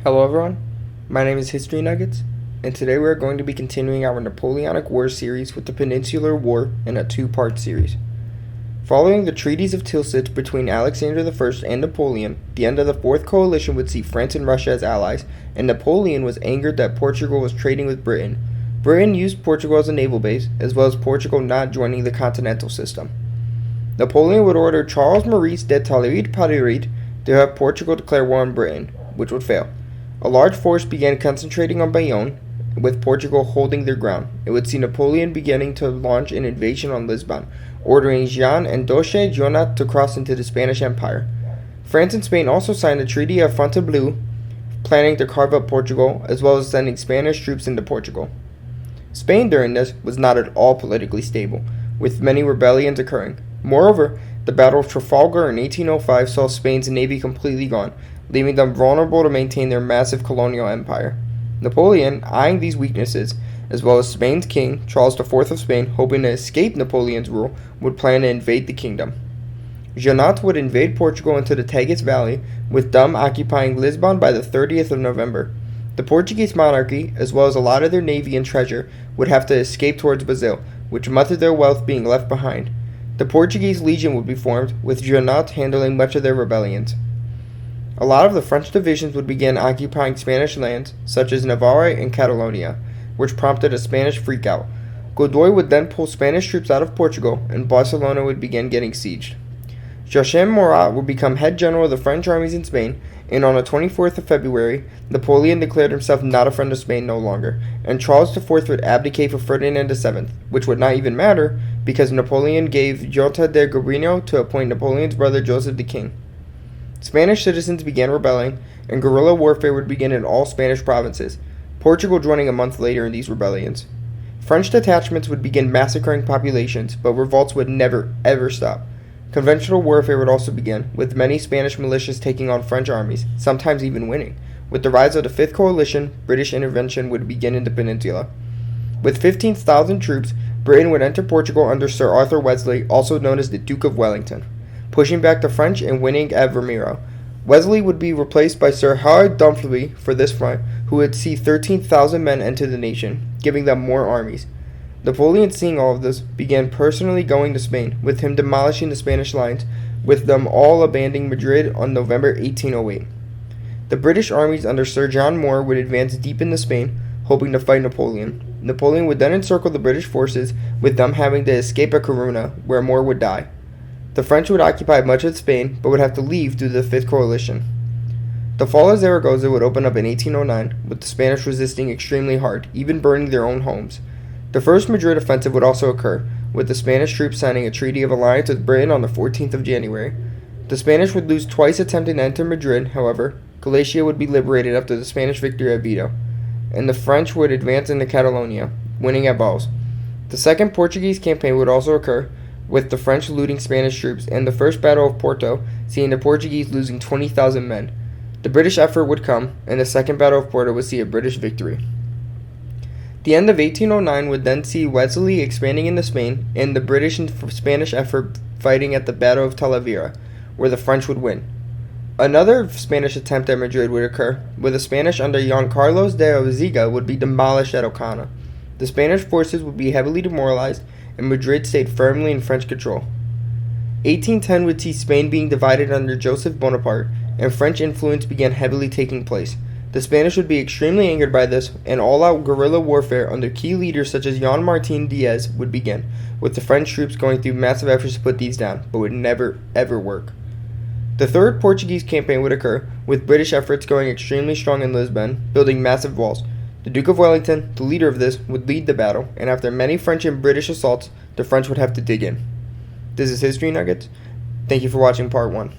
Hello everyone, my name is History Nuggets, and today we are going to be continuing our Napoleonic War series with the Peninsular War in a two-part series. Following the treaties of Tilsit between Alexander I and Napoleon, the end of the Fourth Coalition would see France and Russia as allies, and Napoleon was angered that Portugal was trading with Britain. Britain used Portugal as a naval base, as well as Portugal not joining the continental system. Napoleon would order Charles Maurice de Talleyrand to have Portugal declare war on Britain, which would fail. A large force began concentrating on Bayonne, with Portugal holding their ground. It would see Napoleon beginning to launch an invasion on Lisbon, ordering Jean and Duché Jonat to cross into the Spanish Empire. France and Spain also signed the Treaty of Fontainebleau, planning to carve up Portugal, as well as sending Spanish troops into Portugal. Spain during this was not at all politically stable, with many rebellions occurring. Moreover, the Battle of Trafalgar in 1805 saw Spain's navy completely gone, leaving them vulnerable to maintain their massive colonial empire. Napoleon, eyeing these weaknesses, as well as Spain's king, Charles IV of Spain, hoping to escape Napoleon's rule, would plan to invade the kingdom. Jonat would invade Portugal into the Tagus Valley, with Dum occupying Lisbon by the 30th of November. The Portuguese monarchy, as well as a lot of their navy and treasure, would have to escape towards Brazil, with much of their wealth being left behind. The Portuguese Legion would be formed, with Jonat handling much of their rebellions. A lot of the French divisions would begin occupying Spanish lands, such as Navarre and Catalonia, which prompted a Spanish freakout. Godoy would then pull Spanish troops out of Portugal, and Barcelona would begin getting sieged. Joachim Murat would become head general of the French armies in Spain, and on the 24th of February, Napoleon declared himself not a friend of Spain no longer, and Charles IV would abdicate for Ferdinand VII, which would not even matter, because Napoleon gave Junta de Gobierno to appoint Napoleon's brother Joseph the king. Spanish citizens began rebelling, and guerrilla warfare would begin in all Spanish provinces, Portugal joining a month later in these rebellions. French detachments would begin massacring populations, but revolts would never, ever stop. Conventional warfare would also begin, with many Spanish militias taking on French armies, sometimes even winning. With the rise of the Fifth Coalition, British intervention would begin in the peninsula. With 15,000 troops, Britain would enter Portugal under Sir Arthur Wellesley, also known as the Duke of Wellington, pushing back the French and winning at Vermiro. Wellesley would be replaced by Sir Howard Dumfries for this front, who would see 13,000 men enter the nation, giving them more armies. Napoleon, seeing all of this, began personally going to Spain, with him demolishing the Spanish lines, with them all abandoning Madrid on November 1808. The British armies under Sir John Moore would advance deep into Spain, hoping to fight Napoleon. Napoleon would then encircle the British forces, with them having to escape at Corunna, where Moore would die. The French would occupy much of Spain, but would have to leave due to the Fifth Coalition. The fall of Zaragoza would open up in 1809, with the Spanish resisting extremely hard, even burning their own homes. The First Madrid offensive would also occur, with the Spanish troops signing a treaty of alliance with Britain on the 14th of January. The Spanish would lose twice attempting to enter Madrid, however. Galicia would be liberated after the Spanish victory at Vido, and the French would advance into Catalonia, winning at Valls. The Second Portuguese campaign would also occur, with the French looting Spanish troops, and the First Battle of Porto seeing the Portuguese losing 20,000 men. The British effort would come, and the Second Battle of Porto would see a British victory. The end of 1809 would then see Wellesley expanding into Spain, and the British and Spanish effort fighting at the Battle of Talavera, where the French would win. Another Spanish attempt at Madrid would occur, where the Spanish under Juan Carlos de Oziga would be demolished at Ocana. The Spanish forces would be heavily demoralized, and Madrid stayed firmly in French control. 1810 would see Spain being divided under Joseph Bonaparte, and French influence began heavily taking place. The Spanish would be extremely angered by this, and all-out guerrilla warfare under key leaders such as Jean Martin Diaz would begin, with the French troops going through massive efforts to put these down, but would never, ever work. The Third Portuguese campaign would occur, with British efforts going extremely strong in Lisbon, building massive walls. The Duke of Wellington, the leader of this, would lead the battle, and after many French and British assaults, the French would have to dig in. This is History Nuggets. Thank you for watching Part 1.